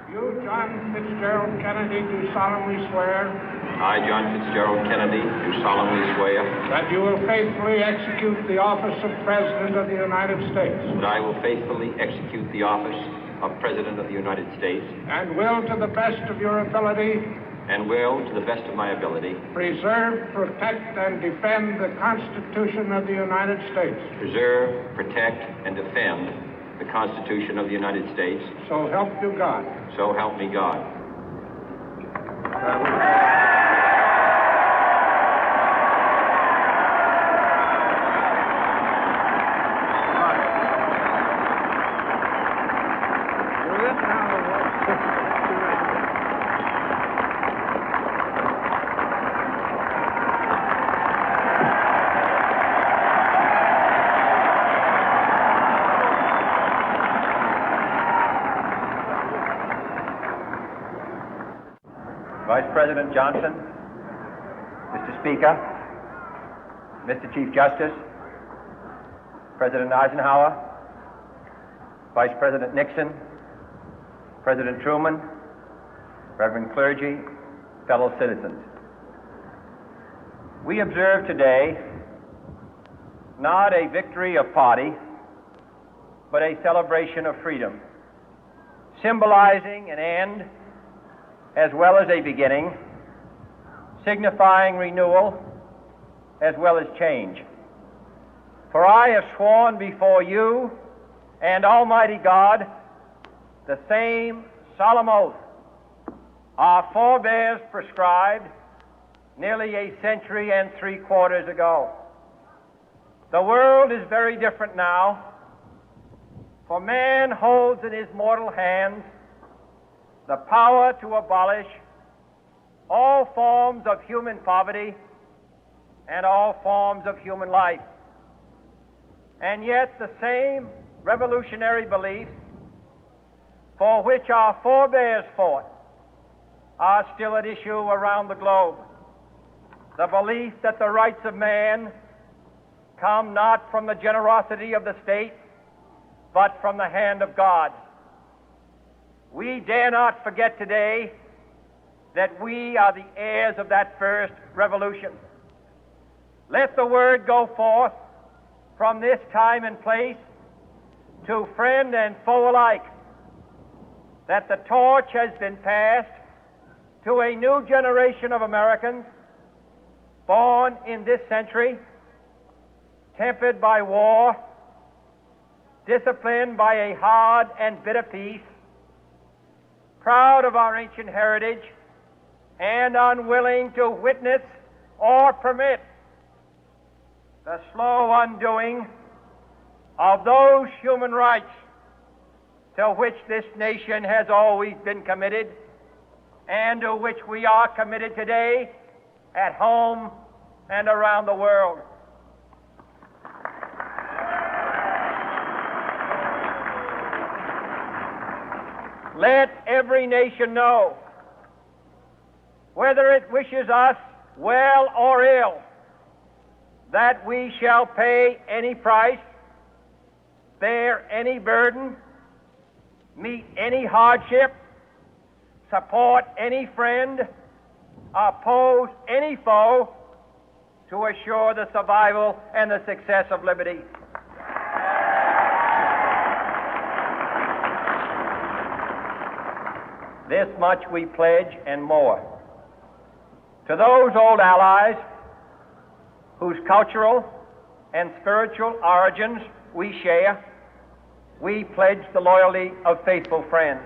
You, John Fitzgerald Kennedy, do solemnly swear I, John Fitzgerald Kennedy, do solemnly swear that you will faithfully execute the office of President of the United States that I will faithfully execute the office of President of the United States and will, to the best of your ability, and will, to the best of my ability, preserve, protect, and defend the Constitution of the United States. preserve, protect, and defend the Constitution of the United States. So help you God. So help me God. Vice President Johnson, Mr. Speaker, Mr. Chief Justice, President Eisenhower, Vice President Nixon, President Truman, Reverend clergy, fellow citizens. We observe today not a victory of party, but a celebration of freedom, symbolizing an end as well as a beginning, signifying renewal as well as change. For I have sworn before you and Almighty God the same solemn oath our forebears prescribed nearly a century and 3/4 ago. The world is very different now, for man holds in his mortal hands the power to abolish all forms of human poverty and all forms of human life. And yet the same revolutionary beliefs for which our forebears fought are still at issue around the globe. The belief that the rights of man come not from the generosity of the state, but from the hand of God. We dare not forget today that we are the heirs of that first revolution. Let the word go forth from this time and place to friend and foe alike that the torch has been passed to a new generation of Americans born in this century, tempered by war, disciplined by a hard and bitter peace, proud of our ancient heritage, and unwilling to witness or permit the slow undoing of those human rights to which this nation has always been committed and to which we are committed today at home and around the world. Let every nation know, whether it wishes us well or ill, that we shall pay any price, bear any burden, meet any hardship, support any friend, oppose any foe to assure the survival and the success of liberty. This much we pledge and more. To those old allies whose cultural and spiritual origins we share, we pledge the loyalty of faithful friends.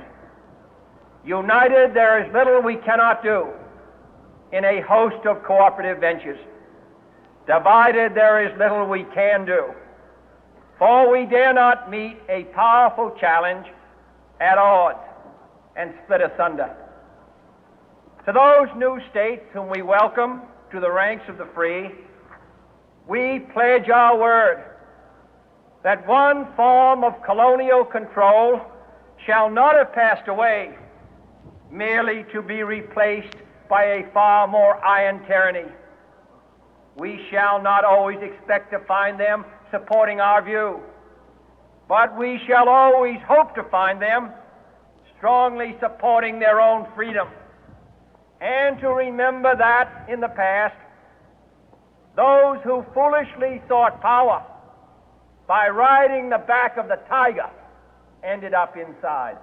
United, there is little we cannot do in a host of cooperative ventures. Divided, there is little we can do, for we dare not meet a powerful challenge at odds and split asunder. To those new states whom we welcome to the ranks of the free, we pledge our word that one form of colonial control shall not have passed away, merely to be replaced by a far more iron tyranny. We shall not always expect to find them supporting our view, but we shall always hope to find them strongly supporting their own freedom, and to remember that in the past, those who foolishly sought power by riding the back of the tiger ended up inside.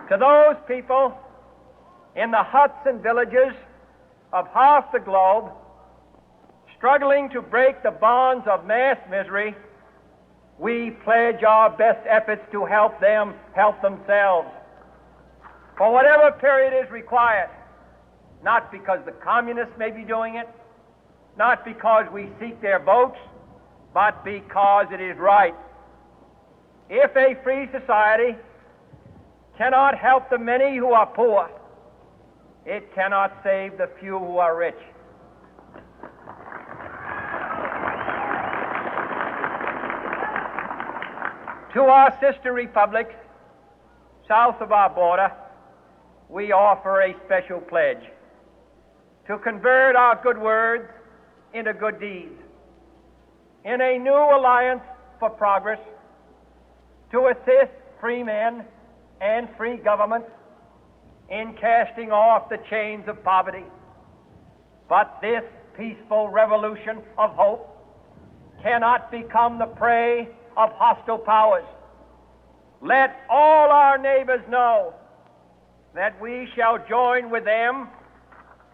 To those people in the huts and villages of half the globe struggling to break the bonds of mass misery, we pledge our best efforts to help them help themselves for whatever period is required, not because the communists may be doing it, not because we seek their votes, but because it is right. If a free society cannot help the many who are poor, it cannot save the few who are rich. To our sister republics south of our border, we offer a special pledge to convert our good words into good deeds, in a new alliance for progress, to assist free men and free governments in casting off the chains of poverty. But this peaceful revolution of hope cannot become the prey of hostile powers. Let all our neighbors know that we shall join with them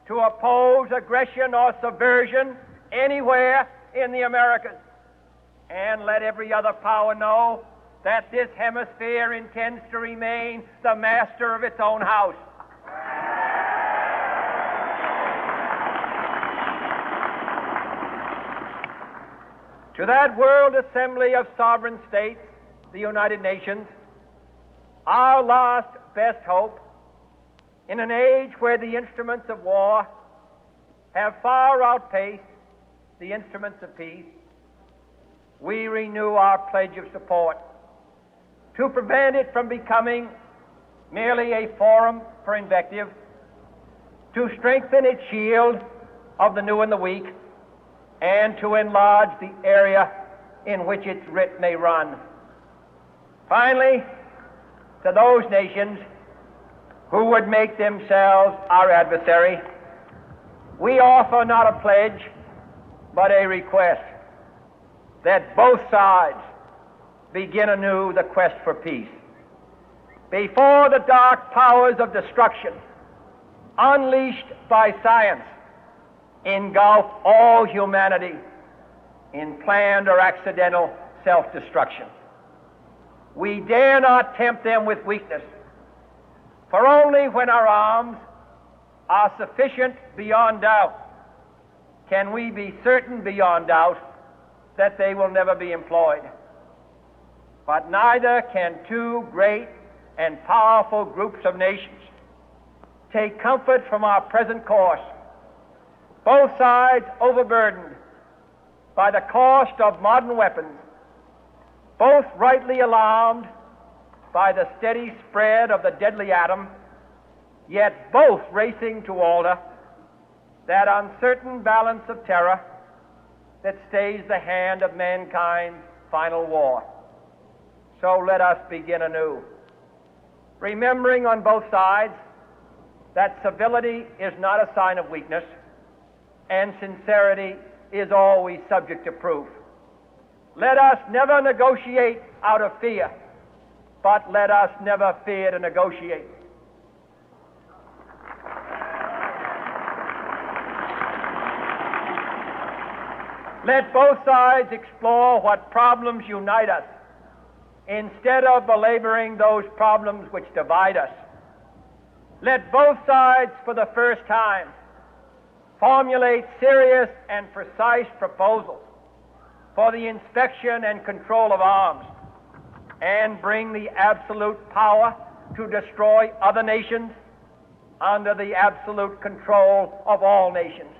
to oppose aggression or subversion anywhere in the Americas. And let every other power know that this hemisphere intends to remain the master of its own house. To that World Assembly of Sovereign States, the United Nations, our last best hope, in an age where the instruments of war have far outpaced the instruments of peace, we renew our pledge of support to prevent it from becoming merely a forum for invective, to strengthen its shield of the new and the weak, and to enlarge the area in which its writ may run. Finally, to those nations who would make themselves our adversary, we offer not a pledge, but a request that both sides begin anew the quest for peace. Before the dark powers of destruction, unleashed by science, engulf all humanity in planned or accidental self-destruction, we dare not tempt them with weakness, for only when our arms are sufficient beyond doubt can we be certain beyond doubt that they will never be employed. But neither can two great and powerful groups of nations take comfort from our present course, both sides overburdened by the cost of modern weapons, both rightly alarmed by the steady spread of the deadly atom, yet both racing to alter that uncertain balance of terror that stays the hand of mankind's final war. So let us begin anew, remembering on both sides that civility is not a sign of weakness, and sincerity is always subject to proof. Let us never negotiate out of fear, but let us never fear to negotiate. Let both sides explore what problems unite us, instead of belaboring those problems which divide us. Let both sides, for the first time, formulate serious and precise proposals for the inspection and control of arms, and bring the absolute power to destroy other nations under the absolute control of all nations.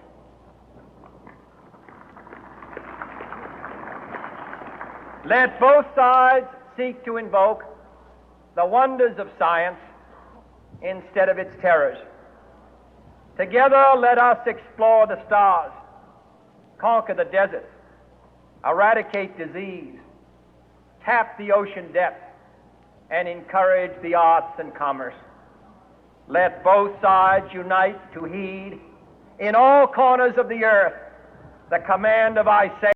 Let both sides seek to invoke the wonders of science instead of its terrors. Together, let us explore the stars, conquer the deserts, eradicate disease, tap the ocean depth, and encourage the arts and commerce. Let both sides unite to heed in all corners of the earth the command of I say